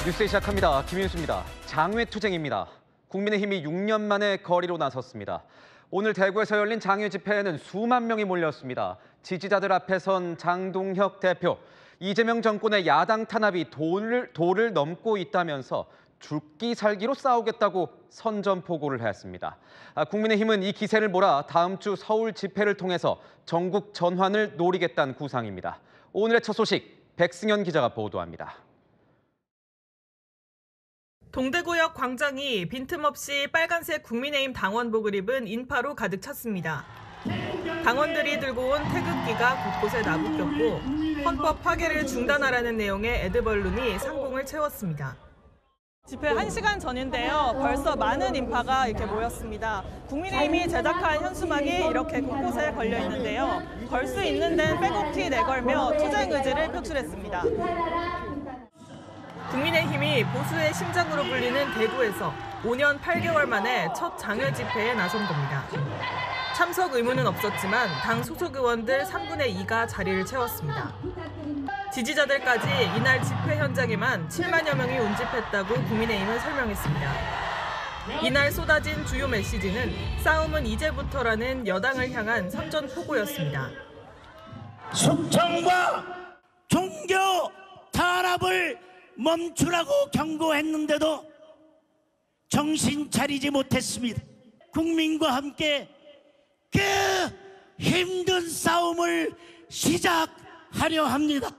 뉴스 시작합니다. 김윤수입니다. 장외투쟁입니다. 국민의힘이 6년 만에 거리로 나섰습니다. 오늘 대구에서 열린 장외 집회에는 수만 명이 몰렸습니다. 지지자들 앞에 선 장동혁 대표, 이재명 정권의 야당 탄압이 도를 넘고 있다면서 죽기 살기로 싸우겠다고 선전포고를 했습니다. 국민의힘은 이 기세를 몰아 다음 주 서울 집회를 통해서 전국 전환을 노리겠다는 구상입니다. 오늘의 첫 소식 백승현 기자가 보도합니다. 동대구역 광장이 빈틈없이 빨간색 국민의힘 당원복을 입은 인파로 가득 찼습니다. 당원들이 들고 온 태극기가 곳곳에 나부꼈고 헌법 파괴를 중단하라는 내용의 에드벌룬이 상공을 채웠습니다. 집회 1시간 전인데요. 벌써 많은 인파가 이렇게 모였습니다. 국민의힘이 제작한 현수막이 이렇게 곳곳에 걸려 있는데요. 걸 수 있는 데는 빼곡히 내걸며 투쟁 의지를 표출했습니다. 국민의힘이 보수의 심장으로 불리는 대구에서 5년 8개월 만에 첫 장외 집회에 나선 겁니다. 참석 의무는 없었지만 당 소속 의원들 3분의 2가 자리를 채웠습니다. 지지자들까지 이날 집회 현장에만 7만여 명이 운집했다고 국민의힘은 설명했습니다. 이날 쏟아진 주요 메시지는 싸움은 이제부터라는 여당을 향한 선전포고였습니다. 숙청과 종교 탄압을 멈추라고 경고했는데도 정신 차리지 못했습니다. 국민과 함께 그 힘든 싸움을 시작하려 합니다.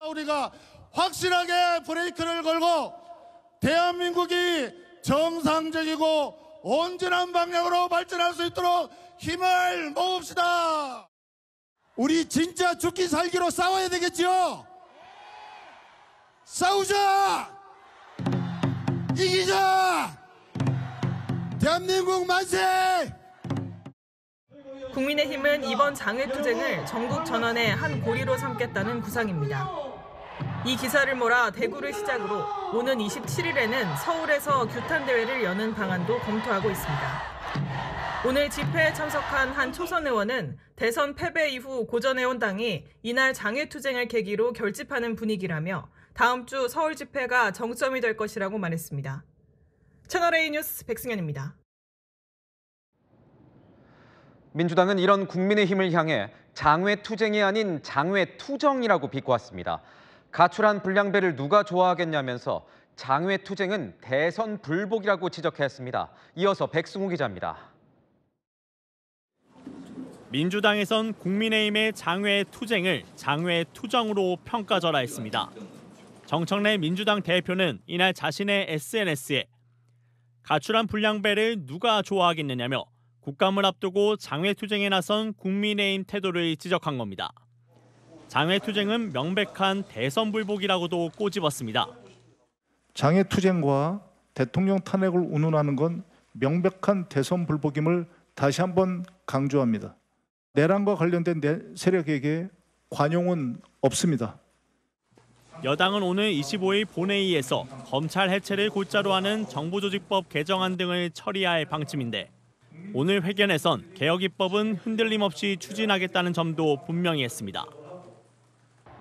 우리가 확실하게 브레이크를 걸고 대한민국이 정상적이고 온전한 방향으로 발전할 수 있도록 힘을 모읍시다. 우리 진짜 죽기 살기로 싸워야 되겠지요. 싸우자! 이기자! 대한민국 만세! 국민의힘은 이번 장외투쟁을 전국 전환의 한 고리로 삼겠다는 구상입니다. 이 기사를 몰아 대구를 시작으로 오는 27일에는 서울에서 규탄대회를 여는 방안도 검토하고 있습니다. 오늘 집회에 참석한 한 초선 의원은 대선 패배 이후 고전해온 당이 이날 장외투쟁을 계기로 결집하는 분위기라며 다음 주 서울 집회가 정점이 될 것이라고 말했습니다. 채널A 뉴스 백승현입니다. 민주당은 이런 국민의힘을 향해 장외투쟁이 아닌 장외투정이라고 비꼬았습니다. 가출한 불량배를 누가 좋아하겠냐면서 장외투쟁은 대선 불복이라고 지적했습니다. 이어서 백승우 기자입니다. 민주당에선 국민의힘의 장외투쟁을 장외투정으로 평가절하했습니다. 정청래 민주당 대표는 이날 자신의 SNS에 가출한 불량배를 누가 좋아하겠느냐며 국감을 앞두고 장외투쟁에 나선 국민의힘 태도를 지적한 겁니다. 장외투쟁은 명백한 대선 불복이라고도 꼬집었습니다. 장외투쟁과 대통령 탄핵을 운운하는 건 명백한 대선 불복임을 다시 한번 강조합니다. 내란과 관련된 세력에게 관용은 없습니다. 여당은 오늘 25일 본회의에서 검찰 해체를 골자로 하는 정부조직법 개정안 등을 처리할 방침인데 오늘 회견에선 개혁 입법은 흔들림 없이 추진하겠다는 점도 분명히 했습니다.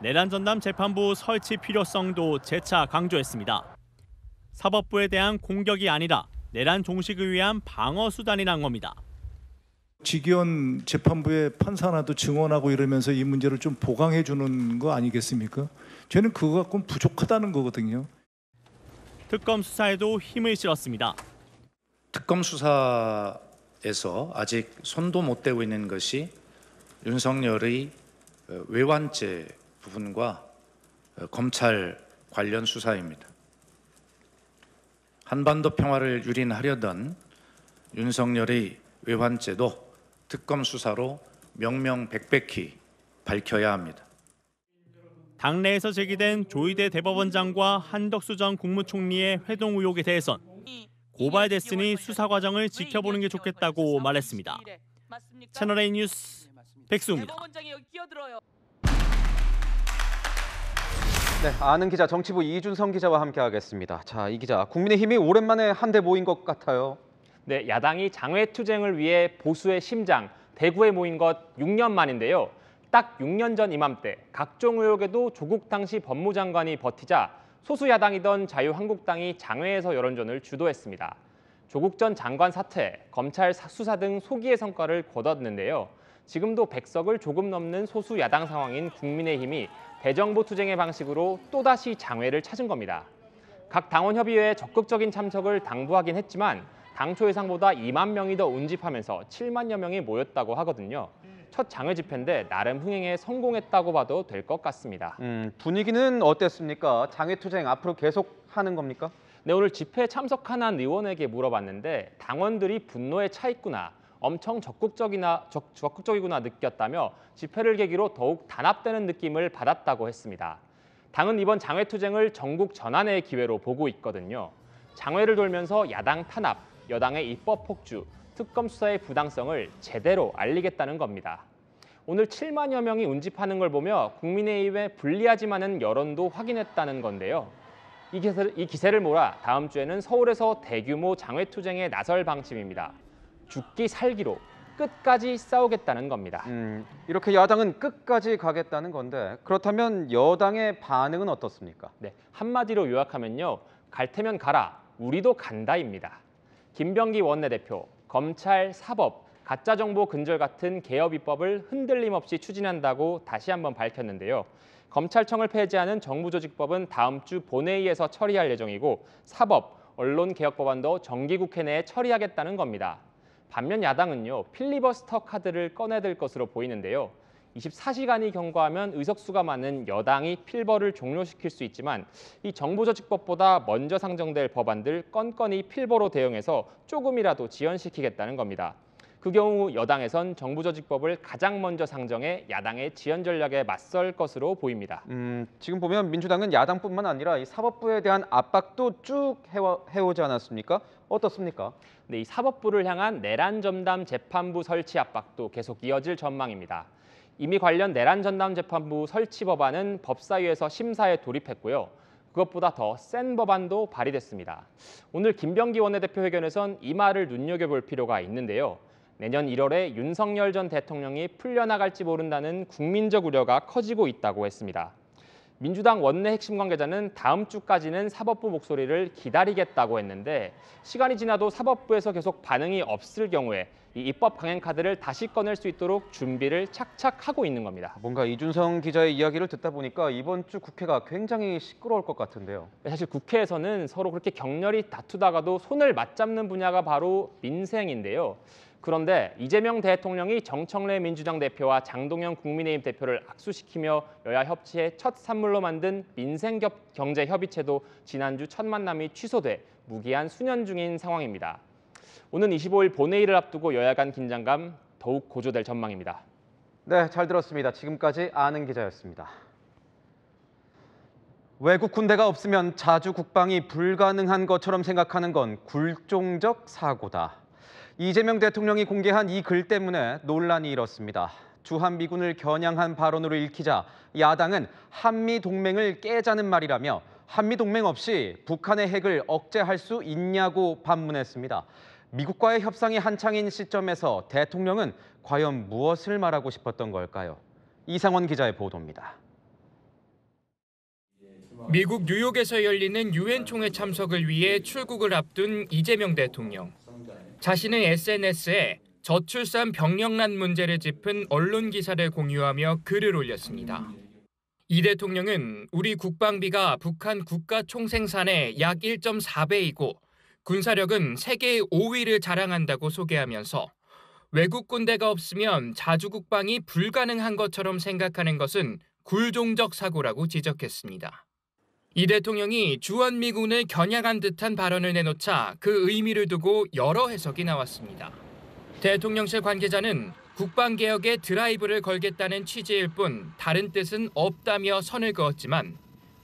내란 전담 재판부 설치 필요성도 재차 강조했습니다. 사법부에 대한 공격이 아니라 내란 종식을 위한 방어 수단이란 겁니다. 직위원 재판부에 판사 하나도 증언하고 이러면서 이 문제를 좀 보강해 주는 거 아니겠습니까? 저는 그거 갖고는 부족하다는 거거든요. 특검 수사에도 힘을 실었습니다. 특검 수사에서 아직 손도 못 대고 있는 것이 윤석열의 외환죄 부분과 검찰 관련 수사입니다. 한반도 평화를 유린하려던 윤석열의 외환죄도 특검 수사로 명명백백히 밝혀야 합니다. 당내에서 제기된 조희대 대법원장과 한덕수 전 국무총리의 회동 의혹에 대해선 고발됐으니 수사 과정을 지켜보는 게 좋겠다고 말했습니다. 채널A 뉴스 백수입니다. 네, 아는 기자 정치부 이준성 기자와 함께하겠습니다. 자, 이 기자, 국민의힘이 오랜만에 한데 모인 것 같아요. 네, 야당이 장외투쟁을 위해 보수의 심장, 대구에 모인 것 6년 만인데요. 딱 6년 전 이맘때 각종 의혹에도 조국 당시 법무장관이 버티자 소수 야당이던 자유한국당이 장외에서 여론전을 주도했습니다. 조국 전 장관 사퇴, 검찰 수사 등 소기의 성과를 거뒀는데요. 지금도 100석을 조금 넘는 소수 야당 상황인 국민의힘이 대정부 투쟁의 방식으로 또다시 장외를 찾은 겁니다. 각 당원 협의회에 적극적인 참석을 당부하긴 했지만 당초 예상보다 2만 명이 더 운집하면서 7만여 명이 모였다고 하거든요. 첫 장외 집회인데 나름 흥행에 성공했다고 봐도 될 것 같습니다. 분위기는 어땠습니까? 장외 투쟁 앞으로 계속 하는 겁니까? 네, 오늘 집회에 참석한 한 의원에게 물어봤는데 당원들이 분노에 차 있구나, 엄청 적극적이구나 느꼈다며 집회를 계기로 더욱 단합되는 느낌을 받았다고 했습니다. 당은 이번 장외 투쟁을 전국 전환의 기회로 보고 있거든요. 장외를 돌면서 야당 탄압, 여당의 입법 폭주, 특검 수사의 부당성을 제대로 알리겠다는 겁니다. 오늘 7만여 명이 운집하는 걸 보며 국민의힘의 불리하지만은 여론도 확인했다는 건데요. 이 기세를 몰아 다음 주에는 서울에서 대규모 장외 투쟁에 나설 방침입니다. 죽기 살기로 끝까지 싸우겠다는 겁니다. 이렇게 야당은 끝까지 가겠다는 건데 그렇다면 여당의 반응은 어떻습니까? 네, 한마디로 요약하면요. 갈 테면 가라, 우리도 간다입니다. 김병기 원내대표, 검찰, 사법, 가짜정보 근절 같은 개업 입법을 흔들림 없이 추진한다고 다시 한번 밝혔는데요. 검찰청을 폐지하는 정부조직법은 다음 주 본회의에서 처리할 예정이고 사법, 언론개혁 법안도 정기국회 내에 처리하겠다는 겁니다. 반면 야당은요, 필리버스터 카드를 꺼내들 것으로 보이는데요. 24시간이 경과하면 의석수가 많은 여당이 필버를 종료시킬 수 있지만 이 정부조직법보다 먼저 상정될 법안들 건건히 필버로 대응해서 조금이라도 지연시키겠다는 겁니다. 그 경우 여당에선 정부조직법을 가장 먼저 상정해 야당의 지연 전략에 맞설 것으로 보입니다. 지금 보면 민주당은 야당뿐만 아니라 이 사법부에 대한 압박도 쭉 해오지 않았습니까? 어떻습니까? 네, 이 사법부를 향한 내란 전담 재판부 설치 압박도 계속 이어질 전망입니다. 이미 관련 내란 전담 재판부 설치 법안은 법사위에서 심사에 돌입했고요. 그것보다 더 센 법안도 발의됐습니다. 오늘 김병기 원내대표 회견에선 이 말을 눈여겨볼 필요가 있는데요. 내년 1월에 윤석열 전 대통령이 풀려나갈지 모른다는 국민적 우려가 커지고 있다고 했습니다. 민주당 원내 핵심 관계자는 다음 주까지는 사법부 목소리를 기다리겠다고 했는데 시간이 지나도 사법부에서 계속 반응이 없을 경우에 이 입법 강행 카드를 다시 꺼낼 수 있도록 준비를 착착 하고 있는 겁니다. 뭔가 이준성 기자의 이야기를 듣다 보니까 이번 주 국회가 굉장히 시끄러울 것 같은데요. 사실 국회에서는 서로 그렇게 격렬히 다투다가도 손을 맞잡는 분야가 바로 민생인데요. 그런데 이재명 대통령이 정청래 민주당 대표와 장동영 국민의힘 대표를 악수시키며 여야 협치의 첫 산물로 만든 민생경제협의체도 지난주 첫 만남이 취소돼 무기한 수년 중인 상황입니다. 오는 25일 본회의를 앞두고 여야 간 긴장감 더욱 고조될 전망입니다. 네, 잘 들었습니다. 지금까지 아는 기자였습니다. 외국 군대가 없으면 자주 국방이 불가능한 것처럼 생각하는 건 굴종적 사고다. 이재명 대통령이 공개한 이 글 때문에 논란이 일었습니다. 주한미군을 겨냥한 발언으로 읽히자 야당은 한미동맹을 깨자는 말이라며 한미동맹 없이 북한의 핵을 억제할 수 있냐고 반문했습니다. 미국과의 협상이 한창인 시점에서 대통령은 과연 무엇을 말하고 싶었던 걸까요? 이상원 기자의 보도입니다. 미국 뉴욕에서 열리는 유엔 총회 참석을 위해 출국을 앞둔 이재명 대통령. 자신의 SNS에 저출산 병력난 문제를 짚은 언론 기사를 공유하며 글을 올렸습니다. 이 대통령은 우리 국방비가 북한 국가 총생산의 약 1.4배이고 군사력은 세계 5위를 자랑한다고 소개하면서 외국 군대가 없으면 자주 국방이 불가능한 것처럼 생각하는 것은 굴종적 사고라고 지적했습니다. 이 대통령이 주한미군을 겨냥한 듯한 발언을 내놓자 그 의미를 두고 여러 해석이 나왔습니다. 대통령실 관계자는 국방개혁에 드라이브를 걸겠다는 취지일 뿐 다른 뜻은 없다며 선을 그었지만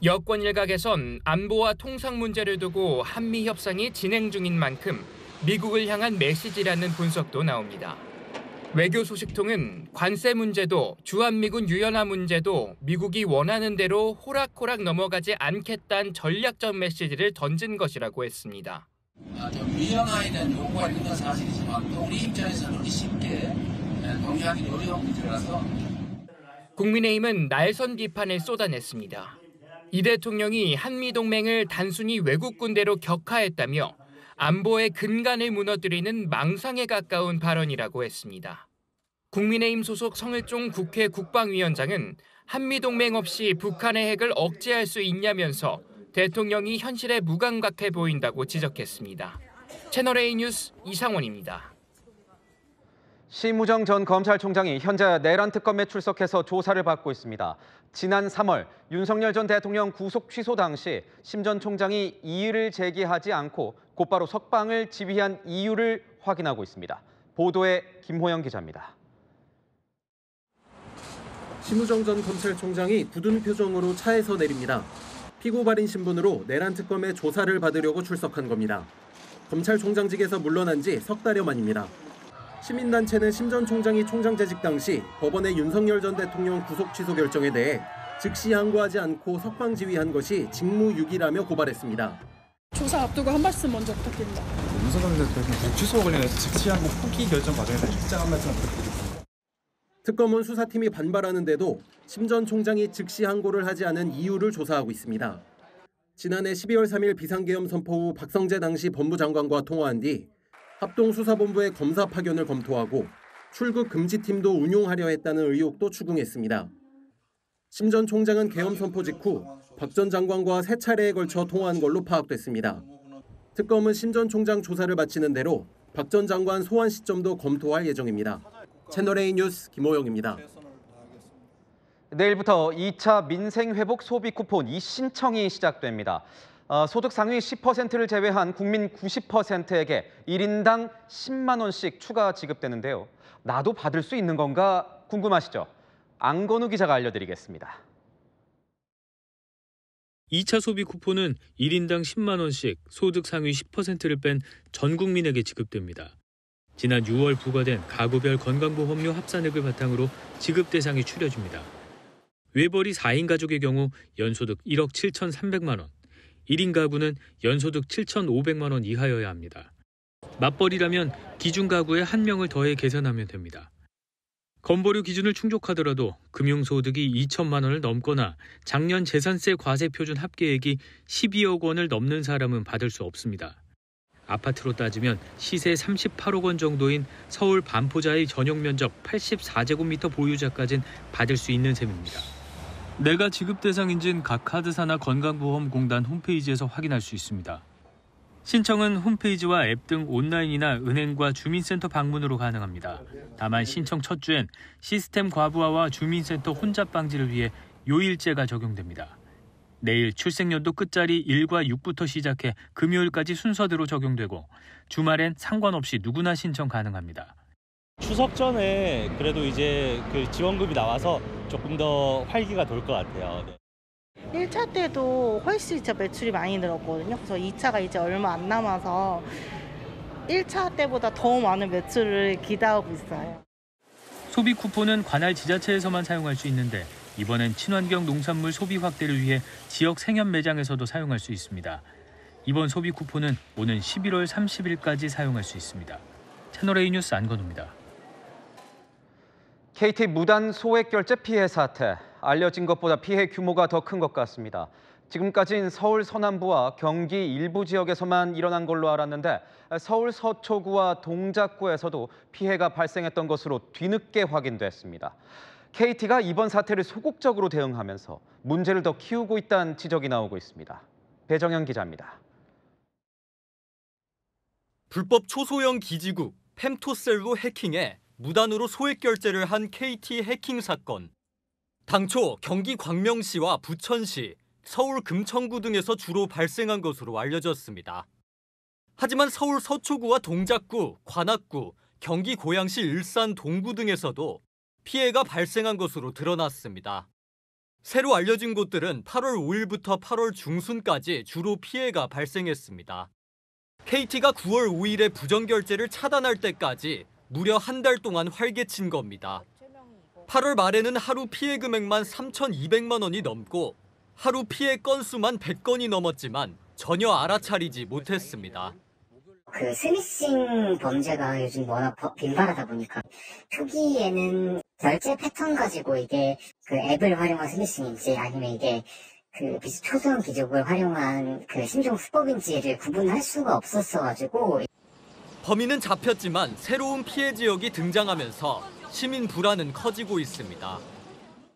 여권 일각에선 안보와 통상 문제를 두고 한미 협상이 진행 중인 만큼 미국을 향한 메시지라는 분석도 나옵니다. 외교 소식통은 관세 문제도 주한미군 유연화 문제도 미국이 원하는 대로 호락호락 넘어가지 않겠다는 전략적 메시지를 던진 것이라고 했습니다. 유연화에 대한 요구가 있는 건 사실이지만 또 우리 입장에서는 그렇게 쉽게 동의하기 어려운 문제라서 국민의힘은 날선 비판을 쏟아냈습니다. 이 대통령이 한미동맹을 단순히 외국 군대로 격하했다며 안보의 근간을 무너뜨리는 망상에 가까운 발언이라고 했습니다. 국민의힘 소속 성일종 국회 국방위원장은 한미동맹 없이 북한의 핵을 억제할 수 있냐면서 대통령이 현실에 무감각해 보인다고 지적했습니다. 채널A 뉴스 이상원입니다. 심우정 전 검찰총장이 현재 내란 특검에 출석해서 조사를 받고 있습니다. 지난 3월 윤석열 전 대통령 구속 취소 당시 심 전 총장이 이의를 제기하지 않고 곧바로 석방을 지휘한 이유를 확인하고 있습니다. 보도에 김호영 기자입니다. 심우정 전 검찰총장이 굳은 표정으로 차에서 내립니다. 피고 발인 신분으로 내란 특검의 조사를 받으려고 출석한 겁니다. 검찰총장직에서 물러난 지 석 달여 만입니다. 시민단체는 심 전 총장이 총장 재직 당시 법원의 윤석열 전 대통령 구속 취소 결정에 대해 즉시 항고하지 않고 석방 지휘한 것이 직무유기라며 고발했습니다. 조사 앞두고 한 말씀 먼저 부탁드립니다. 윤석열 대통령 취소 관련해서 즉시 항고 포기 결정 과정에 대한 입장 한 말씀 부탁드립니다. 특검은 수사팀이 반발하는데도 심 전 총장이 즉시 항고를 하지 않은 이유를 조사하고 있습니다. 지난해 12월 3일 비상계엄 선포 후 박성재 당시 법무장관과 통화한 뒤 합동수사본부의 검사 파견을 검토하고 출국 금지팀도 운용하려 했다는 의혹도 추궁했습니다. 심 전 총장은 계엄 선포 직후 박 전 장관과 3차례에 걸쳐 통화한 걸로 파악됐습니다. 특검은 심 전 총장 조사를 마치는 대로 박 전 장관 소환 시점도 검토할 예정입니다. 채널A 뉴스 김호영입니다. 내일부터 2차 민생회복 소비 쿠폰 신청이 시작됩니다. 소득 상위 10%를 제외한 국민 90%에게 1인당 10만 원씩 추가 지급되는데요. 나도 받을 수 있는 건가 궁금하시죠? 안건우 기자가 알려드리겠습니다. 2차 소비 쿠폰은 1인당 10만 원씩 소득 상위 10%를 뺀 전 국민에게 지급됩니다. 지난 6월 부과된 가구별 건강보험료 합산액을 바탕으로 지급 대상이 추려집니다. 외벌이 4인 가족의 경우 연소득 1억 7,300만 원, 1인 가구는 연소득 7,500만 원 이하여야 합니다. 맞벌이라면 기준 가구에 1명을 더해 계산하면 됩니다. 건보료 기준을 충족하더라도 금융소득이 2천만 원을 넘거나 작년 재산세 과세 표준 합계액이 12억 원을 넘는 사람은 받을 수 없습니다. 아파트로 따지면 시세 38억 원 정도인 서울 반포자의 전용 면적 84제곱미터 보유자까지는 받을 수 있는 셈입니다. 내가 지급 대상인지는 각 카드사나 건강보험공단 홈페이지에서 확인할 수 있습니다. 신청은 홈페이지와 앱 등 온라인이나 은행과 주민센터 방문으로 가능합니다. 다만 신청 첫 주엔 시스템 과부하와 주민센터 혼잡 방지를 위해 요일제가 적용됩니다. 내일 출생연도 끝자리 1과 6부터 시작해 금요일까지 순서대로 적용되고 주말엔 상관없이 누구나 신청 가능합니다. 추석 전에 그래도 이제 그 지원금이 나와서 조금 더 활기가 돌 것 같아요. 네. 1차 때도 훨씬 진짜 매출이 많이 늘었거든요. 그래서 2차가 이제 얼마 안 남아서 1차 때보다 더 많은 매출을 기대하고 있어요. 소비 쿠폰은 관할 지자체에서만 사용할 수 있는데 이번엔 친환경 농산물 소비 확대를 위해 지역 생협 매장에서도 사용할 수 있습니다. 이번 소비 쿠폰은 오는 11월 30일까지 사용할 수 있습니다. 채널A 뉴스 안건우입니다. KT 무단 소액 결제 피해 사태. 알려진 것보다 피해 규모가 더 큰 것 같습니다. 지금까지는 서울 서남부와 경기 일부 지역에서만 일어난 걸로 알았는데 서울 서초구와 동작구에서도 피해가 발생했던 것으로 뒤늦게 확인됐습니다. KT가 이번 사태를 소극적으로 대응하면서 문제를 더 키우고 있다는 지적이 나오고 있습니다. 배정현 기자입니다. 불법 초소형 기지국 펨토셀로 해킹해 무단으로 소액 결제를 한 KT 해킹 사건. 당초 경기 광명시와 부천시, 서울 금천구 등에서 주로 발생한 것으로 알려졌습니다. 하지만 서울 서초구와 동작구, 관악구, 경기 고양시 일산 동구 등에서도 피해가 발생한 것으로 드러났습니다. 새로 알려진 곳들은 8월 5일부터 8월 중순까지 주로 피해가 발생했습니다. KT가 9월 5일에 부정결제를 차단할 때까지 무려 한 달 동안 활개친 겁니다. 8월 말에는 하루 피해 금액만 3,200만 원이 넘고 하루 피해 건수만 100건이 넘었지만 전혀 알아차리지 못했습니다. 그 스미싱 범죄가 요즘 워낙 빈발하다 보니까 초기에는 결제 패턴 가지고 이게 그 앱을 활용한 스미싱인지 아니면 이게 그 초소형 기족을 활용한 그 신종 수법인지를 구분할 수가 없었어가지고. 범인은 잡혔지만 새로운 피해 지역이 등장하면서 시민 불안은 커지고 있습니다.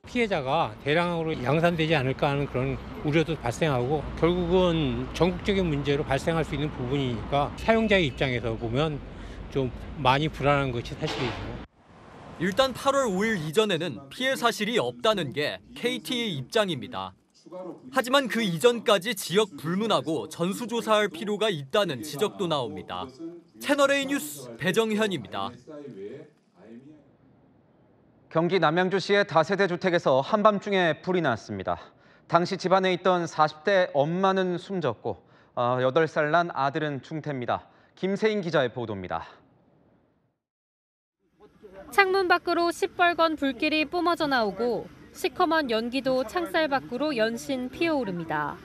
피해자가 대량으로 양산되지 않을까 하는 그런 우려도 발생하고 결국은 전국적인 문제로 발생할 수 있는 부분이니까 사용자의 입장에서 보면 좀 많이 불안한 것이 사실이죠. 일단 8월 5일 이전에는 피해 사실이 없다는 게 KT의 입장입니다. 하지만 그 이전까지 지역 불문하고 전수조사할 필요가 있다는 지적도 나옵니다. 채널A 뉴스 배정현입니다. 경기 남양주시의 다세대 주택에서 한밤중에 불이 났습니다. 당시 집안에 있던 40대 엄마는 숨졌고 8살 난 아들은 중태입니다. 김세인 기자의 보도입니다. 창문 밖으로 시뻘건 불길이 뿜어져 나오고 시커먼 연기도 창살 밖으로 연신 피어오릅니다.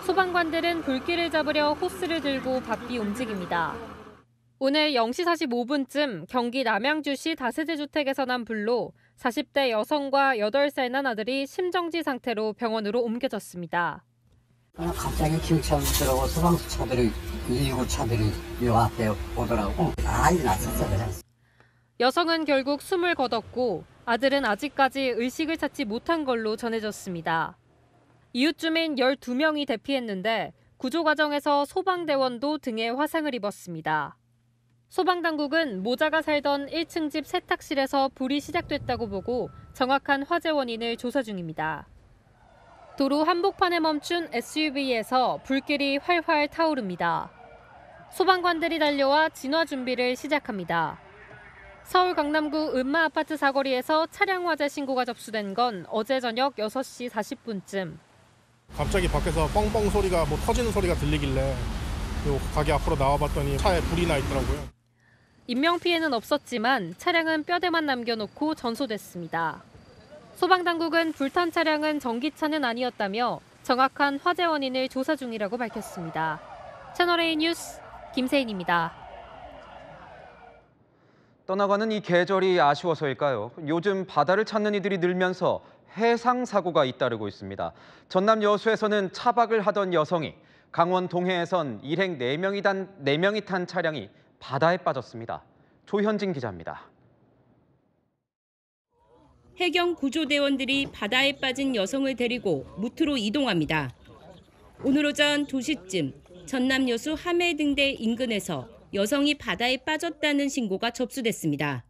소방관들은 불길을 잡으려 호스를 들고 바삐 움직입니다. 오늘 0시 45분쯤 경기 남양주시 다세대 주택에서 난 불로 40대 여성과 8살 난 아들이 심정지 상태로 병원으로 옮겨졌습니다. 갑자기 경찰들하고 소방차들이 119 차들이 이 앞에 오더라고. 난리 났었어 그냥. 여성은 결국 숨을 거뒀고 아들은 아직까지 의식을 찾지 못한 걸로 전해졌습니다. 이웃 주민 12명이 대피했는데 구조 과정에서 소방대원도 등에 화상을 입었습니다. 소방당국은 모자가 살던 1층 집 세탁실에서 불이 시작됐다고 보고 정확한 화재 원인을 조사 중입니다. 도로 한복판에 멈춘 SUV에서 불길이 활활 타오릅니다. 소방관들이 달려와 진화 준비를 시작합니다. 서울 강남구 은마아파트 사거리에서 차량 화재 신고가 접수된 건 어제 저녁 6시 40분쯤. 갑자기 밖에서 뻥뻥 소리가 터지는 소리가 들리길래 가게 앞으로 나와봤더니 차에 불이 나 있더라고요. 인명피해는 없었지만 차량은 뼈대만 남겨놓고 전소됐습니다. 소방당국은 불탄 차량은 전기차는 아니었다며 정확한 화재 원인을 조사 중이라고 밝혔습니다. 채널A 뉴스 김세인입니다. 떠나가는 이 계절이 아쉬워서일까요? 요즘 바다를 찾는 이들이 늘면서 해상 사고가 잇따르고 있습니다. 전남 여수에서는 차박을 하던 여성이, 강원 동해에선 일행 4명이 탄 차량이 바다에 빠졌습니다. 조현진 기자입니다. 해경 구조대원들이 바다에 빠진 여성을 데리고 무트로 이동합니다. 오늘 오전 2시쯤 전남 여수 함해등대 인근에서 여성이 바다에 빠졌다는 신고가 접수됐습니다.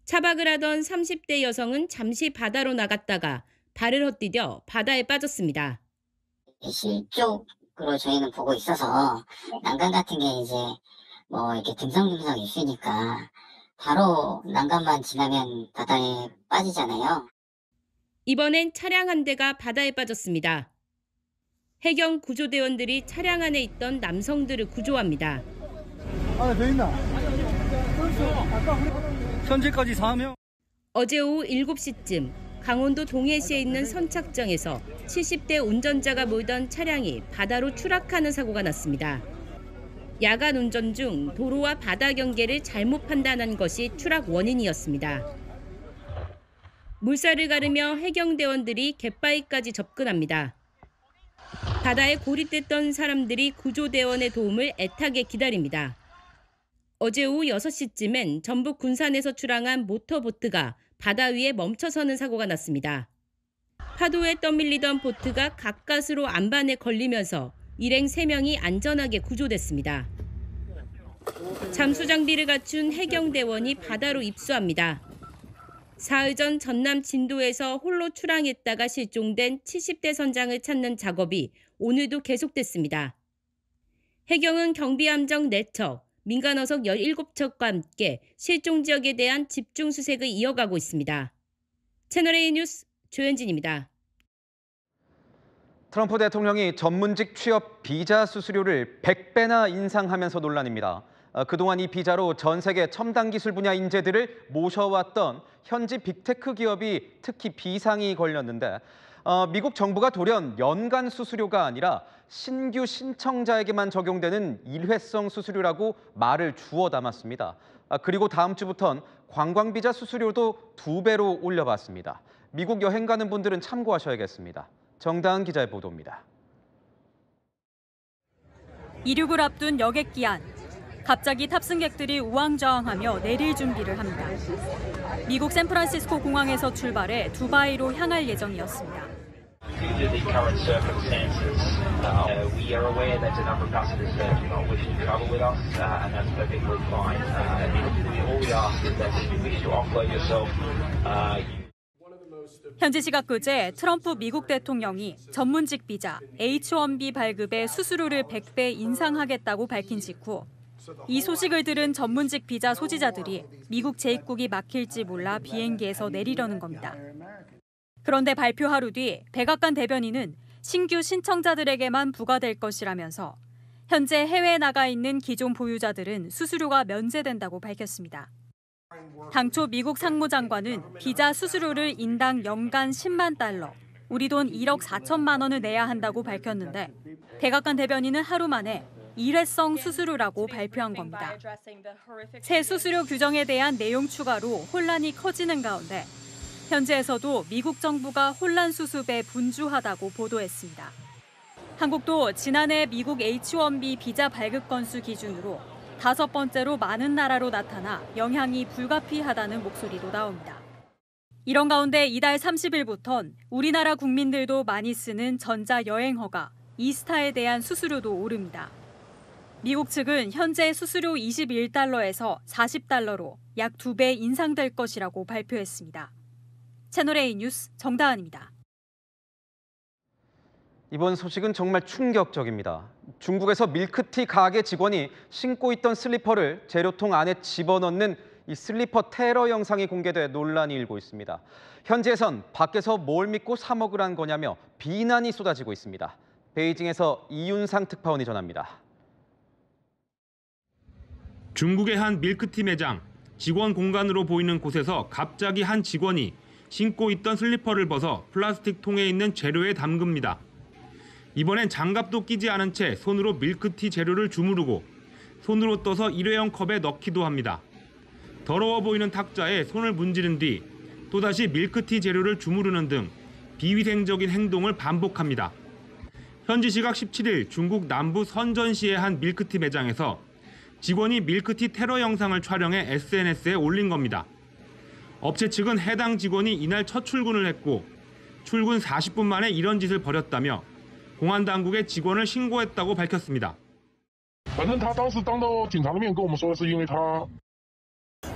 차박을 하던 30대 여성은 잠시 바다로 나갔다가 발을 헛디뎌 바다에 빠졌습니다. 실 쪽으로 저희는 보고 있어서 난간 같은 게 이제 이렇게 듬성듬성 있으니까 바로 난간만 지나면 바다에 빠지잖아요. 이번엔 차량 한 대가 바다에 빠졌습니다. 해경 구조대원들이 차량 안에 있던 남성들을 구조합니다. 안에 돼 있나? 현재까지 4명. 어제 오후 7시쯤 강원도 동해시에 있는 선착장에서 70대 운전자가 몰던 차량이 바다로 추락하는 사고가 났습니다. 야간 운전 중 도로와 바다 경계를 잘못 판단한 것이 추락 원인이었습니다. 물살을 가르며 해경대원들이 갯바위까지 접근합니다. 바다에 고립됐던 사람들이 구조대원의 도움을 애타게 기다립니다. 어제 오후 6시쯤엔 전북 군산에서 출항한 모터보트가 바다 위에 멈춰서는 사고가 났습니다. 파도에 떠밀리던 보트가 가까스로 안반에 걸리면서 일행 3명이 안전하게 구조됐습니다. 잠수 장비를 갖춘 해경대원이 바다로 입수합니다. 사흘 전 전남 진도에서 홀로 출항했다가 실종된 70대 선장을 찾는 작업이 오늘도 계속됐습니다. 해경은 경비함정 4척, 민간어석 17척과 함께 실종 지역에 대한 집중 수색을 이어가고 있습니다. 채널A 뉴스 조현진입니다. 트럼프 대통령이 전문직 취업 비자 수수료를 100배나 인상하면서 논란입니다. 그동안 이 비자로 전 세계 첨단 기술 분야 인재들을 모셔왔던 현지 빅테크 기업이 특히 비상이 걸렸는데 미국 정부가 돌연 연간 수수료가 아니라 신규 신청자에게만 적용되는 일회성 수수료라고 말을 주워 담았습니다. 그리고 다음 주부턴 관광비자 수수료도 2배로 올려봤습니다. 미국 여행 가는 분들은 참고하셔야겠습니다. 정다은 기자의 보도입니다. 이륙을 앞둔 여객 기한. 갑자기 탑승객들이 우왕좌왕하며 내릴 준비를 합니다. 미국 샌프란시스코 공항에서 출발해 두바이로 향할 예정이었습니다. 현지 시각 그제 트럼프 미국 대통령이 전문직 비자 H-1B 발급의 수수료를 100배 인상하겠다고 밝힌 직후 이 소식을 들은 전문직 비자 소지자들이 미국 재입국이 막힐지 몰라 비행기에서 내리려는 겁니다. 그런데 발표 하루 뒤 백악관 대변인은 신규 신청자들에게만 부과될 것이라면서 현재 해외에 나가 있는 기존 보유자들은 수수료가 면제된다고 밝혔습니다. 당초 미국 상무장관은 비자 수수료를 인당 연간 10만 달러, 우리 돈 1억 4천만 원을 내야 한다고 밝혔는데 백악관 대변인은 하루 만에 일회성 수수료라고 발표한 겁니다. 새 수수료 규정에 대한 내용 추가로 혼란이 커지는 가운데 현지에서도 미국 정부가 혼란 수습에 분주하다고 보도했습니다. 한국도 지난해 미국 H-1B 비자 발급 건수 기준으로 5번째로 많은 나라로 나타나 영향이 불가피하다는 목소리도 나옵니다. 이런 가운데 이달 30일부턴 우리나라 국민들도 많이 쓰는 전자여행허가 이스타에 대한 수수료도 오릅니다. 미국 측은 현재 수수료 21달러에서 40달러로 약 2배 인상될 것이라고 발표했습니다. 채널A 뉴스 정다은입니다. 이번 소식은 정말 충격적입니다. 중국에서 밀크티 가게 직원이 신고 있던 슬리퍼를 재료통 안에 집어넣는 이 슬리퍼 테러 영상이 공개돼 논란이 일고 있습니다. 현지에선 밖에서 뭘 믿고 사 먹으란 거냐며 비난이 쏟아지고 있습니다. 베이징에서 이윤상 특파원이 전합니다. 중국의 한 밀크티 매장, 직원 공간으로 보이는 곳에서 갑자기 한 직원이 신고 있던 슬리퍼를 벗어 플라스틱 통에 있는 재료에 담급니다. 이번엔 장갑도 끼지 않은 채 손으로 밀크티 재료를 주무르고 손으로 떠서 일회용 컵에 넣기도 합니다. 더러워 보이는 탁자에 손을 문지른 뒤 또다시 밀크티 재료를 주무르는 등 비위생적인 행동을 반복합니다. 현지 시각 17일 중국 남부 선전시의 한 밀크티 매장에서 직원이 밀크티 테러 영상을 촬영해 SNS에 올린 겁니다. 업체 측은 해당 직원이 이날 첫 출근을 했고 출근 40분 만에 이런 짓을 벌였다며 공안 당국에 직원을 신고했다고 밝혔습니다.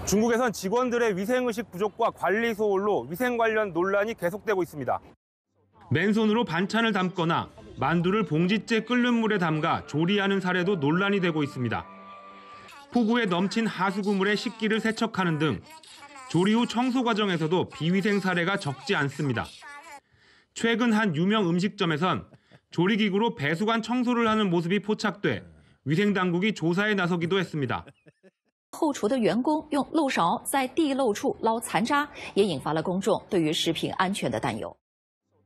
중국에선 직원들의 위생의식 부족과 관리 소홀로 위생 관련 논란이 계속되고 있습니다. 맨손으로 반찬을 담거나 만두를 봉지째 끓는 물에 담가 조리하는 사례도 논란이 되고 있습니다. 폭우에 넘친 하수구물에 식기를 세척하는 등 조리 후 청소 과정에서도 비위생 사례가 적지 않습니다. 최근 한 유명 음식점에선 조리기구로 배수관 청소를 하는 모습이 포착돼 위생당국이 조사에 나서기도 했습니다. 后厨的员工用漏勺在地漏处捞残渣，也引发了公众对于食品安全的担忧。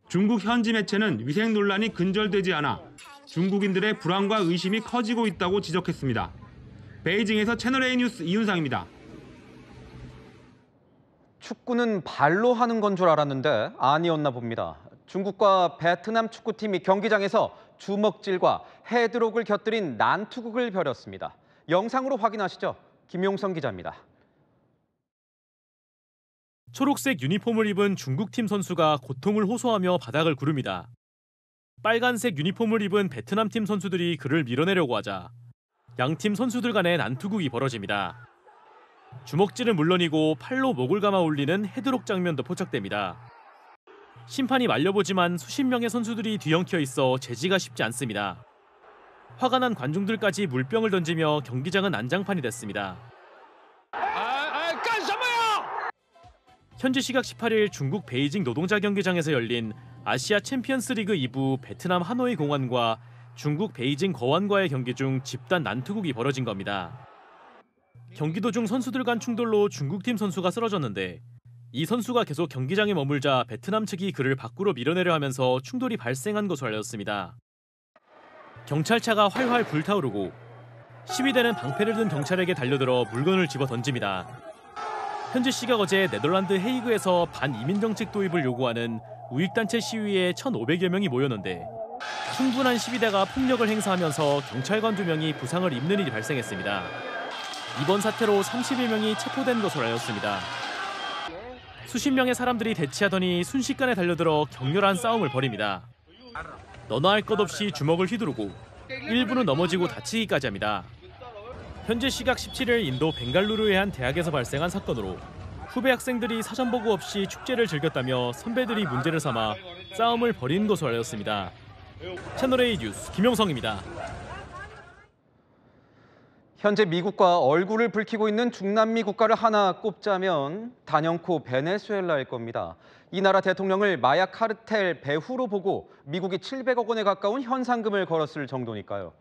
중국 현지 매체는 위생 논란이 근절되지 않아 중국인들의 불안과 의심이 커지고 있다고 지적했습니다. 베이징에서 채널A 뉴스 이윤상입니다. 축구는 발로 하는 건 줄 알았는데 아니었나 봅니다. 중국과 베트남 축구팀이 경기장에서 주먹질과 헤드록을 곁들인 난투극을 벌였습니다. 영상으로 확인하시죠. 김용성 기자입니다. 초록색 유니폼을 입은 중국팀 선수가 고통을 호소하며 바닥을 구릅니다. 빨간색 유니폼을 입은 베트남팀 선수들이 그를 밀어내려고 하자 양팀 선수들 간의 난투극이 벌어집니다. 주먹질은 물론이고 팔로 목을 감아 올리는 헤드록 장면도 포착됩니다. 심판이 말려보지만 수십 명의 선수들이 뒤엉켜 있어 제지가 쉽지 않습니다. 화가 난 관중들까지 물병을 던지며 경기장은 난장판이 됐습니다. 현지 시각 18일 중국 베이징 노동자 경기장에서 열린 아시아 챔피언스 리그 2부 베트남 하노이 공원과 중국 베이징 거완과의 경기 중 집단 난투극이 벌어진 겁니다. 경기 도중 선수들 간 충돌로 중국팀 선수가 쓰러졌는데 이 선수가 계속 경기장에 머물자 베트남 측이 그를 밖으로 밀어내려 하면서 충돌이 발생한 것으로 알려졌습니다. 경찰차가 활활 불타오르고 시위대는 방패를 든 경찰에게 달려들어 물건을 집어 던집니다. 현지 시각 어제 네덜란드 헤이그에서 반이민 정책 도입을 요구하는 우익단체 시위에 1,500여 명이 모였는데 충분한 시위대가 폭력을 행사하면서 경찰관 2명이 부상을 입는 일이 발생했습니다. 이번 사태로 30여 명이 체포된 것으로 알렸습니다. 수십 명의 사람들이 대치하더니 순식간에 달려들어 격렬한 싸움을 벌입니다. 너나 할 것 없이 주먹을 휘두르고 일부는 넘어지고 다치기까지 합니다. 현재 시각 17일 인도 벵갈루루의 한 대학에서 발생한 사건으로 후배 학생들이 사전 보고 없이 축제를 즐겼다며 선배들이 문제를 삼아 싸움을 벌인 것으로 알렸습니다. 채널A 뉴스 김용성입니다. 현재 미국과 얼굴을 붉히고 있는 중남미 국가를 하나 꼽자면 단연코 베네수엘라일 겁니다. 이 나라 대통령을 마약 카르텔 배후로 보고 미국이 700억 원에 가까운 현상금을 걸었을 정도니까요.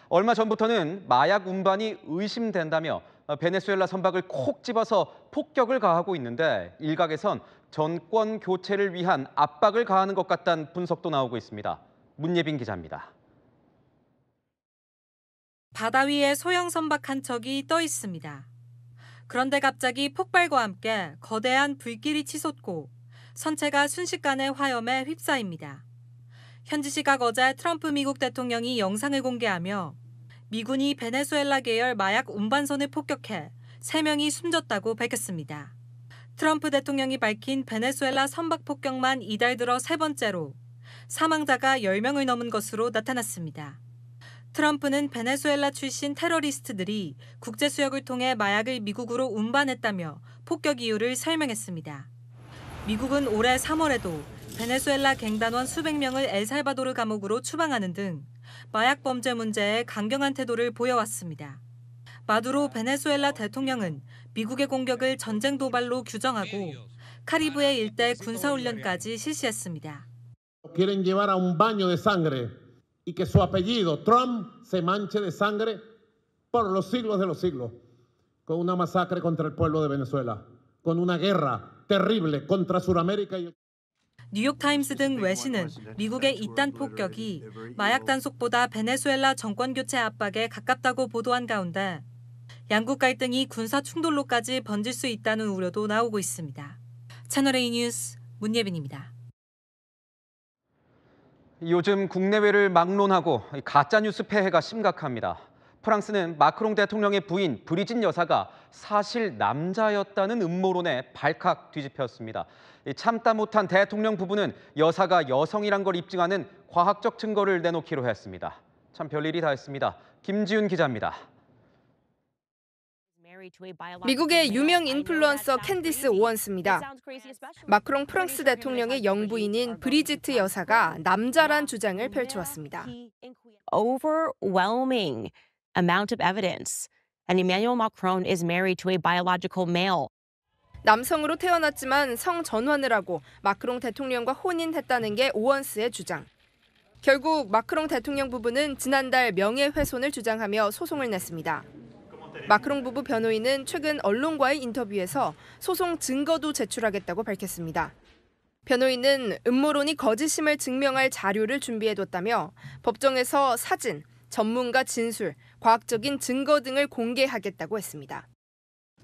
얼마 전부터는 마약 운반이 의심된다며 베네수엘라 선박을 콕 집어서 폭격을 가하고 있는데 일각에선 정권 교체를 위한 압박을 가하는 것 같다는 분석도 나오고 있습니다. 문예빈 기자입니다. 바다 위에 소형 선박 한 척이 떠 있습니다. 그런데 갑자기 폭발과 함께 거대한 불길이 치솟고 선체가 순식간에 화염에 휩싸입니다. 현지 시각 어제 트럼프 미국 대통령이 영상을 공개하며 미군이 베네수엘라 계열 마약 운반선을 폭격해 3명이 숨졌다고 밝혔습니다. 트럼프 대통령이 밝힌 베네수엘라 선박 폭격만 이달 들어 3번째로 사망자가 10명을 넘은 것으로 나타났습니다. 트럼프는 베네수엘라 출신 테러리스트들이 국제 수역을 통해 마약을 미국으로 운반했다며 폭격 이유를 설명했습니다. 미국은 올해 3월에도 베네수엘라 갱단원 수백 명을 엘살바도르 감옥으로 추방하는 등 마약 범죄 문제에 강경한 태도를 보여왔습니다. 마두로 베네수엘라 대통령은 미국의 공격을 전쟁 도발로 규정하고 카리브해 일대 군사훈련까지 실시했습니다. Quieren llevar a un baño de sangre y que su apellido Trump se manche de sangre por los siglos de los siglos, con una masacre contra el pueblo de Venezuela, con una guerra terrible contra Sudamérica y 뉴욕타임스 등 외신은 미국의 이딴 폭격이 마약 단속보다 베네수엘라 정권 교체 압박에 가깝다고 보도한 가운데 양국 갈등이 군사 충돌로까지 번질 수 있다는 우려도 나오고 있습니다. 채널A 뉴스 문예빈입니다. 요즘 국내외를 막론하고 가짜뉴스 폐해가 심각합니다. 프랑스는 마크롱 대통령의 부인 브리짓 여사가 사실 남자였다는 음모론에 발칵 뒤집혔습니다. 참다 못한 대통령 부부는 여사가 여성이란 걸 입증하는 과학적 증거를 내놓기로 했습니다. 참 별일이 다 했습니다. 김지윤 기자입니다. 미국의 유명 인플루언서 캔디스 오원스입니다. 마크롱 프랑스 대통령의 영부인인 브리지트 여사가 남자란 주장을 펼쳐왔습니다. Overwhelming amount of evidence. And Emmanuel Macron is married to a biological male. 남성으로 태어났지만 성 전환을 하고 마크롱 대통령과 혼인했다는 게 오원스의 주장. 결국 마크롱 대통령 부부는 지난달 명예훼손을 주장하며 소송을 냈습니다. 마크롱 부부 변호인은 최근 언론과의 인터뷰에서 소송 증거도 제출하겠다고 밝혔습니다. 변호인은 음모론이 거짓임을 증명할 자료를 준비해뒀다며 법정에서 사진, 전문가 진술, 과학적인 증거 등을 공개하겠다고 했습니다.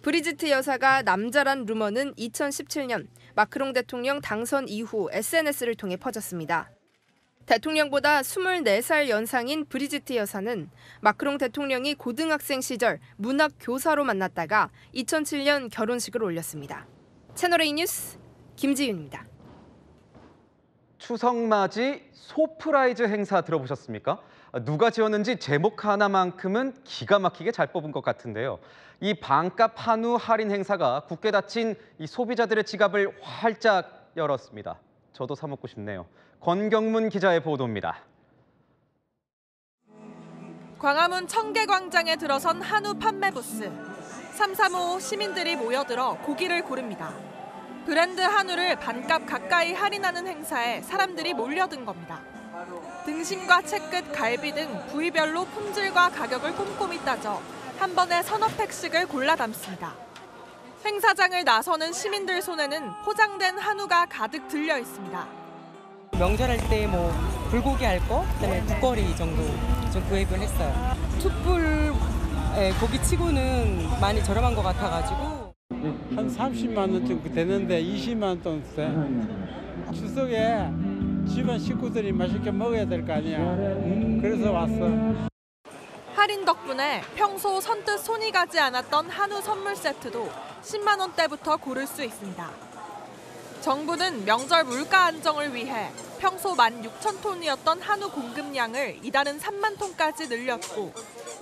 브리지트 여사가 남자란 루머는 2017년 마크롱 대통령 당선 이후 SNS를 통해 퍼졌습니다. 대통령보다 24살 연상인 브리지트 여사는 마크롱 대통령이 고등학생 시절 문학 교사로 만났다가 2007년 결혼식을 올렸습니다. 채널A 뉴스 김지윤입니다. 추석맞이 소프라이즈 행사 들어보셨습니까? 누가 지었는지 제목 하나만큼은 기가 막히게 잘 뽑은 것 같은데요. 이 반값 한우 할인 행사가 굳게 닫힌 이 소비자들의 지갑을 활짝 열었습니다. 저도 사 먹고 싶네요. 권경문 기자의 보도입니다. 광화문 청계광장에 들어선 한우 판매 부스. 335 시민들이 모여들어 고기를 고릅니다. 브랜드 한우를 반값 가까이 할인하는 행사에 사람들이 몰려든 겁니다. 등심과 채끝, 갈비 등 부위별로 품질과 가격을 꼼꼼히 따져 한 번에 서너 팩씩을 골라 담습니다. 행사장을 나서는 시민들 손에는 포장된 한우가 가득 들려 있습니다. 명절할 때 뭐 불고기 할 거, 그다음에 국거리 정도 좀 구입을 했어요. 툭불 고기 치고는 많이 저렴한 것 같아가지고 한 30만 원 정도 되는데 20만 원 돼. 추석에 집안 식구들이 맛있게 먹어야 될 거 아니야. 그래서 왔어. 할인 덕분에 평소 선뜻 손이 가지 않았던 한우 선물 세트도 10만 원대부터 고를 수 있습니다. 정부는 명절 물가 안정을 위해 평소 16,000톤이었던 한우 공급량을 이달은 3만 톤까지 늘렸고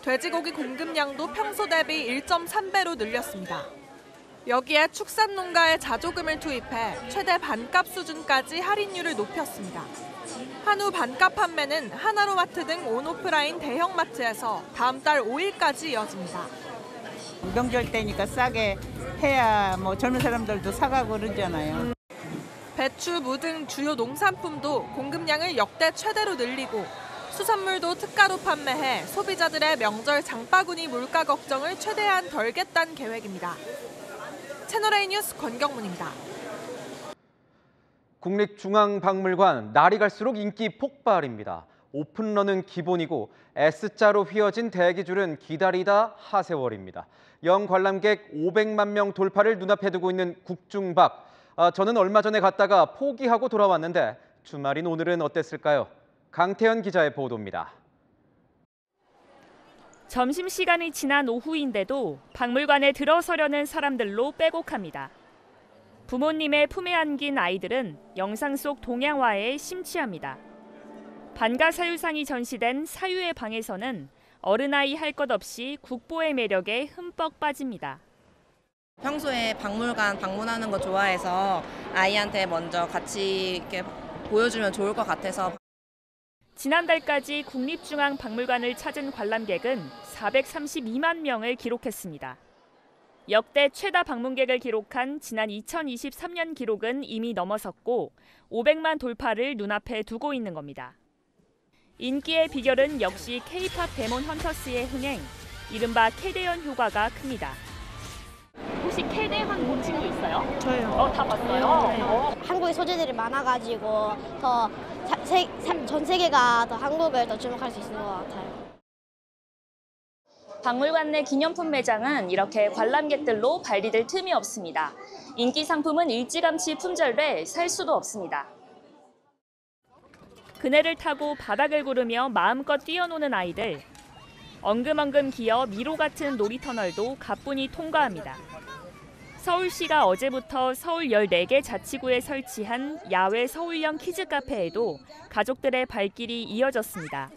돼지고기 공급량도 평소 대비 1.3배로 늘렸습니다. 여기에 축산 농가에 자조금을 투입해 최대 반값 수준까지 할인율을 높였습니다. 한우 반값 판매는 하나로마트 등 온오프라인 대형 마트에서 다음 달 5일까지 이어집니다. 명절 때니까 싸게 해야 뭐 젊은 사람들도 사가고 그러잖아요. 배추, 무 등 주요 농산품도 공급량을 역대 최대로 늘리고 수산물도 특가로 판매해 소비자들의 명절 장바구니 물가 걱정을 최대한 덜겠다는 계획입니다. 채널A 뉴스 권경문입니다. 국립중앙박물관 날이 갈수록 인기 폭발입니다. 오픈런은 기본이고 S자로 휘어진 대기줄은 기다리다 하세월입니다. 연관람객 500만 명 돌파를 눈앞에 두고 있는 국중박. 저는 얼마 전에 갔다가 포기하고 돌아왔는데 주말인 오늘은 어땠을까요? 강태현 기자의 보도입니다. 점심시간이 지난 오후인데도 박물관에 들어서려는 사람들로 빼곡합니다. 부모님의 품에 안긴 아이들은 영상 속 동양화에 심취합니다. 반가사유상이 전시된 사유의 방에서는 어른아이 할 것 없이 국보의 매력에 흠뻑 빠집니다. 평소에 박물관 방문하는 거 좋아해서 아이한테 먼저 같이 이렇게 보여주면 좋을 것 같아서. 지난달까지 국립중앙박물관을 찾은 관람객은 432만 명을 기록했습니다. 역대 최다 방문객을 기록한 지난 2023년 기록은 이미 넘어섰고 500만 돌파를 눈앞에 두고 있는 겁니다. 인기의 비결은 역시 K-팝 데몬 헌터스의 흥행, 이른바 캐대현 효과가 큽니다. 혹시 캐대현 본 친구 있어요? 저요. 다 봤어요? 네. 한국의 소재들이 많아가지고 더 전 세계가 더 한국을 더 주목할 수 있는 것 같아요. 박물관 내 기념품 매장은 이렇게 관람객들로 발디딜 틈이 없습니다. 인기 상품은 일찌감치 품절돼 살 수도 없습니다. 그네를 타고 바닥을 구르며 마음껏 뛰어노는 아이들. 엉금엉금 기어 미로 같은 놀이터널도 가뿐히 통과합니다. 서울시가 어제부터 서울 14개 자치구에 설치한 야외 서울형 키즈 카페에도 가족들의 발길이 이어졌습니다.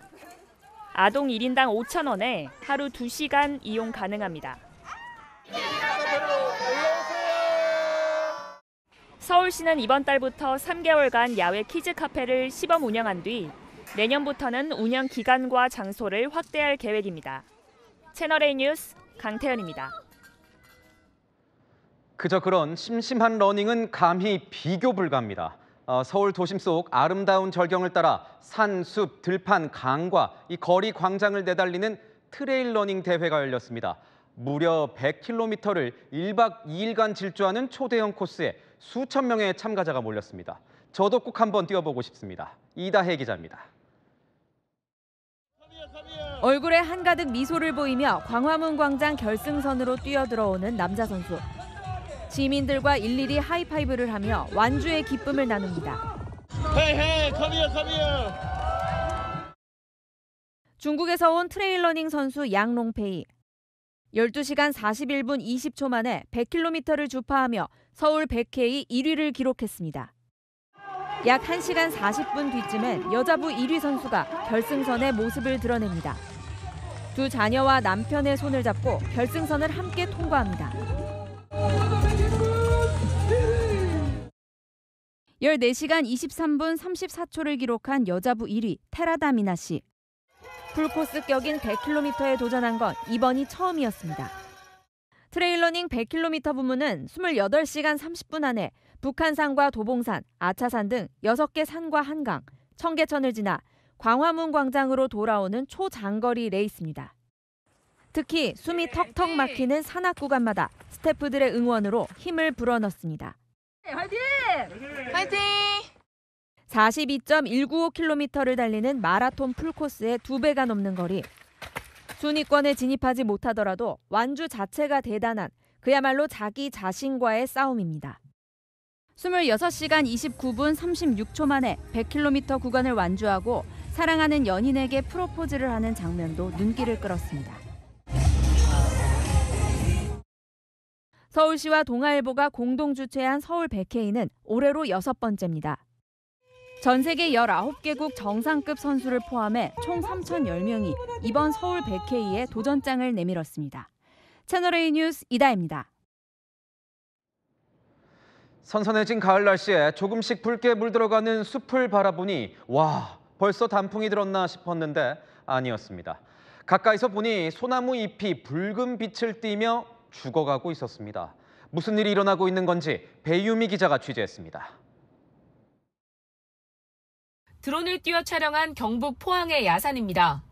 아동 1인당 5,000원에 하루 2시간 이용 가능합니다. 서울시는 이번 달부터 3개월간 야외 키즈 카페를 시범 운영한 뒤 내년부터는 운영 기간과 장소를 확대할 계획입니다. 채널A 뉴스 강태현입니다. 그저 그런 심심한 러닝은 감히 비교 불가합니다. 서울 도심 속 아름다운 절경을 따라 산, 숲, 들판, 강과 이 거리 광장을 내달리는 트레일 러닝 대회가 열렸습니다. 무려 100km를 1박 2일간 질주하는 초대형 코스에 수천 명의 참가자가 몰렸습니다. 저도 꼭 한번 뛰어보고 싶습니다. 이다혜 기자입니다. 얼굴에 한가득 미소를 보이며 광화문 광장 결승선으로 뛰어들어오는 남자 선수. 시민들과 일일이 하이파이브를 하며 완주의 기쁨을 나눕니다. Hey, come here. 중국에서 온 트레일러닝 선수 양롱페이. 12시간 41분 20초 만에 100km를 주파하며 서울 100K 1위를 기록했습니다. 약 1시간 40분 뒤쯤엔 여자부 1위 선수가 결승선에 모습을 드러냅니다. 두 자녀와 남편의 손을 잡고 결승선을 함께 통과합니다. 14시간 23분 34초를 기록한 여자부 1위 테라다미나 씨. 풀코스 격인 100km에 도전한 건 이번이 처음이었습니다. 트레일러닝 100km 부문은 28시간 30분 안에 북한산과 도봉산, 아차산 등 6개 산과 한강, 청계천을 지나 광화문 광장으로 돌아오는 초장거리 레이스입니다. 특히 숨이 턱턱 막히는 산악 구간마다 스태프들의 응원으로 힘을 불어넣습니다. 화이팅! 화이팅! 42.195km를 달리는 마라톤 풀코스의 2배가 넘는 거리. 순위권에 진입하지 못하더라도 완주 자체가 대단한 그야말로 자기 자신과의 싸움입니다. 26시간 29분 36초 만에 100km 구간을 완주하고 사랑하는 연인에게 프로포즈를 하는 장면도 눈길을 끌었습니다. 서울시와 동아일보가 공동 주최한 서울 100K는 올해로 6번째입니다. 전 세계 19개국 정상급 선수를 포함해 총 3,010명이 이번 서울 100K에 도전장을 내밀었습니다. 채널A 뉴스 이다혜입니다. 선선해진 가을 날씨에 조금씩 붉게 물들어가는 숲을 바라보니 와, 벌써 단풍이 들었나 싶었는데 아니었습니다. 가까이서 보니 소나무 잎이 붉은 빛을 띠며 죽어가고 있었습니다. 무슨 일이 일어나고 있는 건지 배유미 기자가 취재했습니다. 드론을 띄워 촬영한 경북 포항의 야산입니다.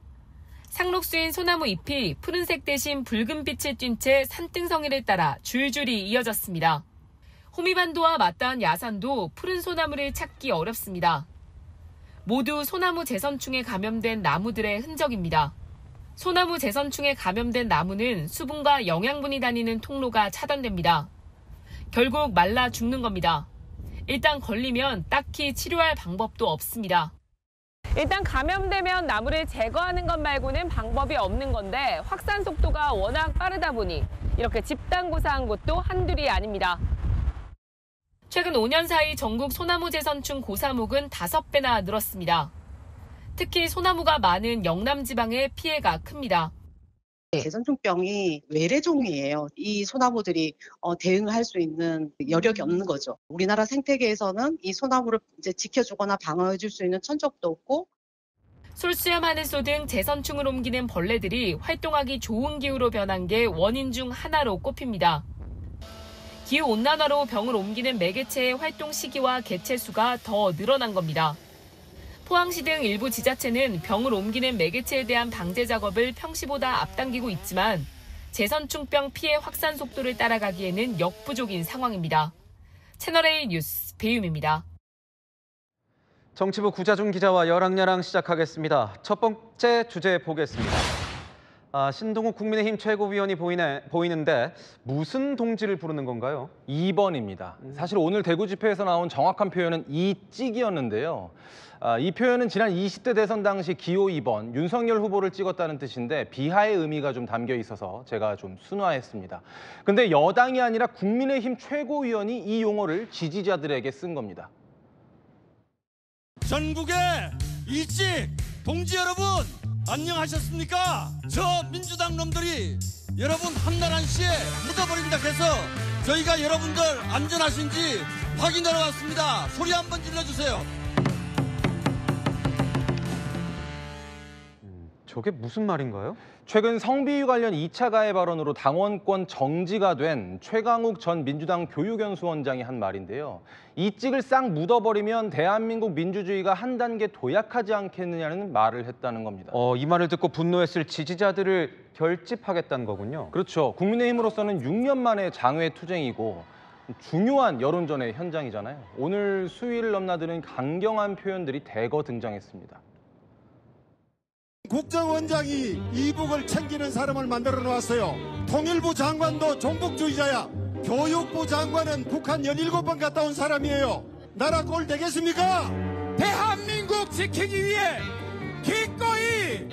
상록수인 소나무 잎이 푸른색 대신 붉은 빛을 띤 채 산등성이를 따라 줄줄이 이어졌습니다. 호미반도와 맞닿은 야산도 푸른 소나무를 찾기 어렵습니다. 모두 소나무 재선충에 감염된 나무들의 흔적입니다. 소나무 재선충에 감염된 나무는 수분과 영양분이 다니는 통로가 차단됩니다. 결국 말라 죽는 겁니다. 일단 걸리면 딱히 치료할 방법도 없습니다. 일단 감염되면 나무를 제거하는 것 말고는 방법이 없는 건데 확산 속도가 워낙 빠르다 보니 이렇게 집단고사한 곳도 한둘이 아닙니다. 최근 5년 사이 전국 소나무 재선충 고사목은 5배나 늘었습니다. 특히 소나무가 많은 영남 지방의 피해가 큽니다. 재선충병이 외래종이에요. 이 소나무들이 대응할 수 있는 여력이 없는 거죠. 우리나라 생태계에서는 이 소나무를 이제 지켜주거나 방어해줄 수 있는 천적도 없고. 솔수염 하늘소 등 재선충을 옮기는 벌레들이 활동하기 좋은 기후로 변한 게 원인 중 하나로 꼽힙니다. 기후온난화로 병을 옮기는 매개체의 활동 시기와 개체 수가 더 늘어난 겁니다. 포항시 등 일부 지자체는 병을 옮기는 매개체에 대한 방제 작업을 평시보다 앞당기고 있지만 재선충병 피해 확산 속도를 따라가기에는 역부족인 상황입니다. 채널A 뉴스 배유미입니다. 정치부 구자준 기자와 열왕열왕 시작하겠습니다. 첫 번째 주제 보겠습니다. 신동욱 국민의힘 최고위원이 보이는데 무슨 동지를 부르는 건가요? 2번입니다. 사실 오늘 대구 집회에서 나온 정확한 표현은 이찍이었는데요. 이 표현은 지난 20대 대선 당시 기호 2번 윤석열 후보를 찍었다는 뜻인데 비하의 의미가 좀 담겨 있어서 제가 좀 순화했습니다. 근데 여당이 아니라 국민의힘 최고위원이 이 용어를 지지자들에게 쓴 겁니다. 전국의 이찍 동지 여러분 안녕하셨습니까? 저 민주당 놈들이 여러분 한날 한시에 묻어버린다 해서 저희가 여러분들 안전하신지 확인하러 왔습니다. 소리 한번 질러주세요. 저게 무슨 말인가요? 최근 성비위 관련 2차 가해 발언으로 당원권 정지가 된 최강욱 전 민주당 교육연수원장이 한 말인데요. 이 찍을 싹 묻어버리면 대한민국 민주주의가 한 단계 도약하지 않겠느냐는 말을 했다는 겁니다. 이 말을 듣고 분노했을 지지자들을 결집하겠다는 거군요. 그렇죠. 국민의힘으로서는 6년 만에 장외 투쟁이고 중요한 여론전의 현장이잖아요. 오늘 수위를 넘나드는 강경한 표현들이 대거 등장했습니다. 국정원장이 이북을 챙기는 사람을 만들어 놓았어요. 통일부 장관도 종북주의자야. 교육부 장관은 북한 17번 갔다 온 사람이에요. 나라 꼴 되겠습니까? 대한민국 지키기 위해 기꺼이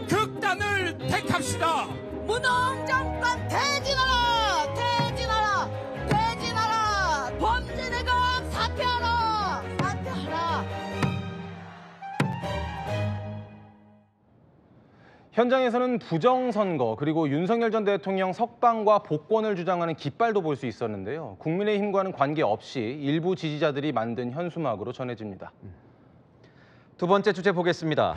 극단을 택합시다. 무능정권 퇴진하라! 퇴진하라! 퇴진하라! 범죄대감 사퇴하라! 사퇴하라! 현장에서는 부정선거 그리고 윤석열 전 대통령 석방과 복권을 주장하는 깃발도 볼 수 있었는데요. 국민의힘과는 관계없이 일부 지지자들이 만든 현수막으로 전해집니다. 두 번째 주제 보겠습니다.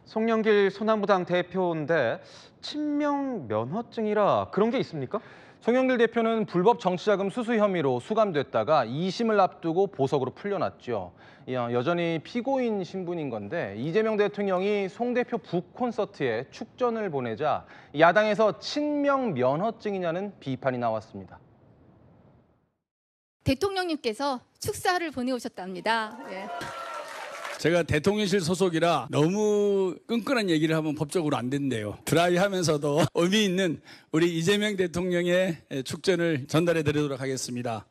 송영길 소나무당 대표인데 친명 면허증이라 그런 게 있습니까? 송영길 대표는 불법 정치자금 수수 혐의로 수감됐다가 2심을 앞두고 보석으로 풀려났죠. 여전히 피고인 신분인 건데 이재명 대통령이 송 대표 북 콘서트에 축전을 보내자 야당에서 친명 면허증이냐는 비판이 나왔습니다. 대통령님께서 축사를 보내오셨답니다. 예. 제가 대통령실 소속이라 너무 끈끈한 얘기를 하면 법적으로 안 된대요. 드라이하면서도 의미 있는 우리 이재명 대통령의 축전을 전달해 드리도록 하겠습니다.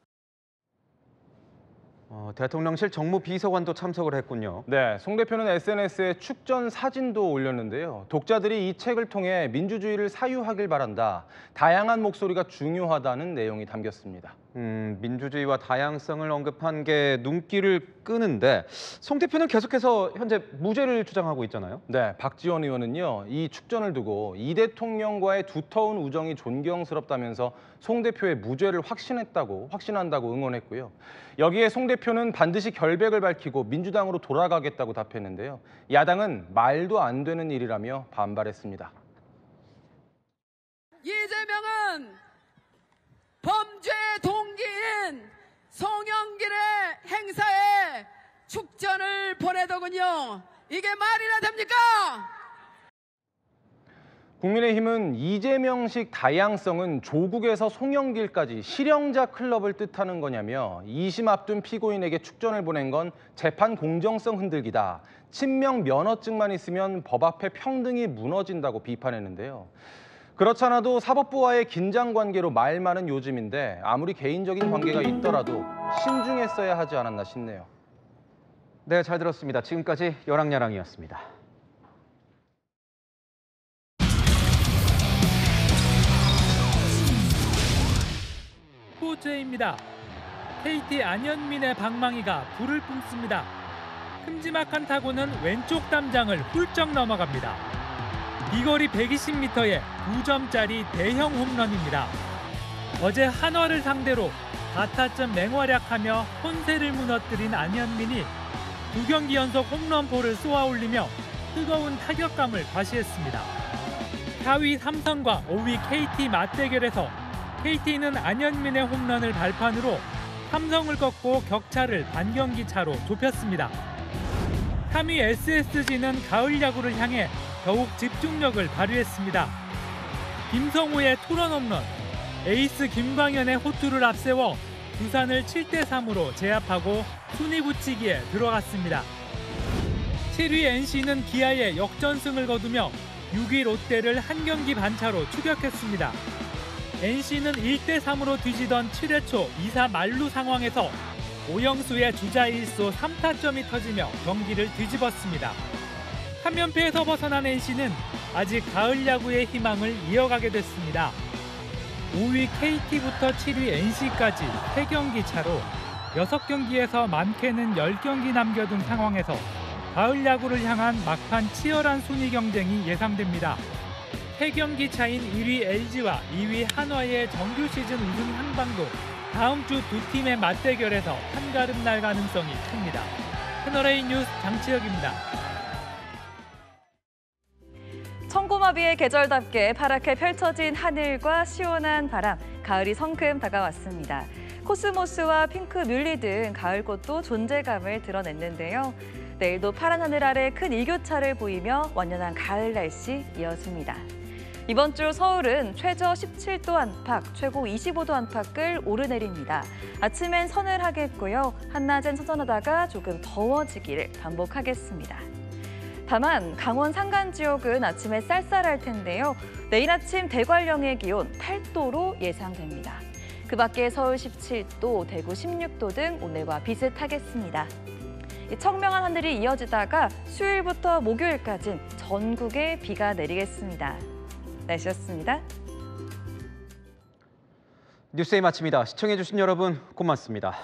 대통령실 정무비서관도 참석을 했군요. 네, 송 대표는 SNS에 축전 사진도 올렸는데요. 독자들이 이 책을 통해 민주주의를 사유하길 바란다. 다양한 목소리가 중요하다는 내용이 담겼습니다. 민주주의와 다양성을 언급한 게 눈길을 끄는데 송 대표는 계속해서 현재 무죄를 주장하고 있잖아요. 네, 박지원 의원은요. 이 축전을 두고 이 대통령과의 두터운 우정이 존경스럽다면서 송 대표의 무죄를 확신한다고 응원했고요. 여기에 송 대표는 반드시 결백을 밝히고 민주당으로 돌아가겠다고 답했는데요. 야당은 말도 안 되는 일이라며 반발했습니다. 이재명은 범죄 동기인 송영길의 행사에 축전을 보내더군요. 이게 말이나 됩니까? 국민의힘은 이재명식 다양성은 조국에서 송영길까지 실형자 클럽을 뜻하는 거냐며 2심 앞둔 피고인에게 축전을 보낸 건 재판 공정성 흔들기다. 친명 면허증만 있으면 법 앞에 평등이 무너진다고 비판했는데요. 그렇잖아도 사법부와의 긴장 관계로 말 많은 요즘인데 아무리 개인적인 관계가 있더라도 신중했어야 하지 않았나 싶네요. 네, 잘 들었습니다. 지금까지 열왕야랑이었습니다. 스포츠입니다. KT 안현민의 방망이가 불을 뿜습니다. 큼지막한 타구는 왼쪽 담장을 훌쩍 넘어갑니다. 비거리 120m에 2점짜리 대형 홈런입니다. 어제 한화를 상대로 4타점 맹활약하며 혼세를 무너뜨린 안현민이 2경기 연속 홈런포를 쏘아올리며 뜨거운 타격감을 과시했습니다. 4위 삼성과 5위 KT 맞대결에서 KT는 안현민의 홈런을 발판으로 삼성을 꺾고 격차를 반경기 차로 좁혔습니다. 3위 SSG는 가을 야구를 향해 더욱 집중력을 발휘했습니다. 김성우의 투런 홈런, 에이스 김광현의 호투를 앞세워 두산을 7대3으로 제압하고 순위 붙이기에 들어갔습니다. 7위 NC는 기아에 역전승을 거두며 6위 롯데를 한 경기 반차로 추격했습니다. NC는 1대3으로 뒤지던 7회 초 2사 만루 상황에서 오영수의 주자 1수 3타점이 터지며 경기를 뒤집었습니다. 3연패에서 벗어난 NC는 아직 가을 야구의 희망을 이어가게 됐습니다. 5위 KT부터 7위 NC까지 3경기 차로 6경기에서 많게는 10경기 남겨둔 상황에서 가을 야구를 향한 막판 치열한 순위 경쟁이 예상됩니다. 3경기 차인 1위 LG와 2위 한화의 정규 시즌 우승 향방도 다음 주 두 팀의 맞대결에서 한가름 날 가능성이 큽니다. 채널A 뉴스 장치혁입니다. 청고마비의 계절답게 파랗게 펼쳐진 하늘과 시원한 바람, 가을이 성큼 다가왔습니다. 코스모스와 핑크 뮬리 등 가을꽃도 존재감을 드러냈는데요. 내일도 파란 하늘 아래 큰 일교차를 보이며 완연한 가을 날씨 이어집니다. 이번 주 서울은 최저 17도 안팎, 최고 25도 안팎을 오르내립니다. 아침엔 서늘하겠고요. 한낮엔 선선하다가 조금 더워지기를 반복하겠습니다. 다만 강원 산간 지역은 아침에 쌀쌀할 텐데요. 내일 아침 대관령의 기온 8도로 예상됩니다. 그 밖에 서울 17도, 대구 16도 등 오늘과 비슷하겠습니다. 청명한 하늘이 이어지다가 수요일부터 목요일까지는 전국에 비가 내리겠습니다. 날씨였습니다. 뉴스의 마칩니다. 시청해주신 여러분 고맙습니다.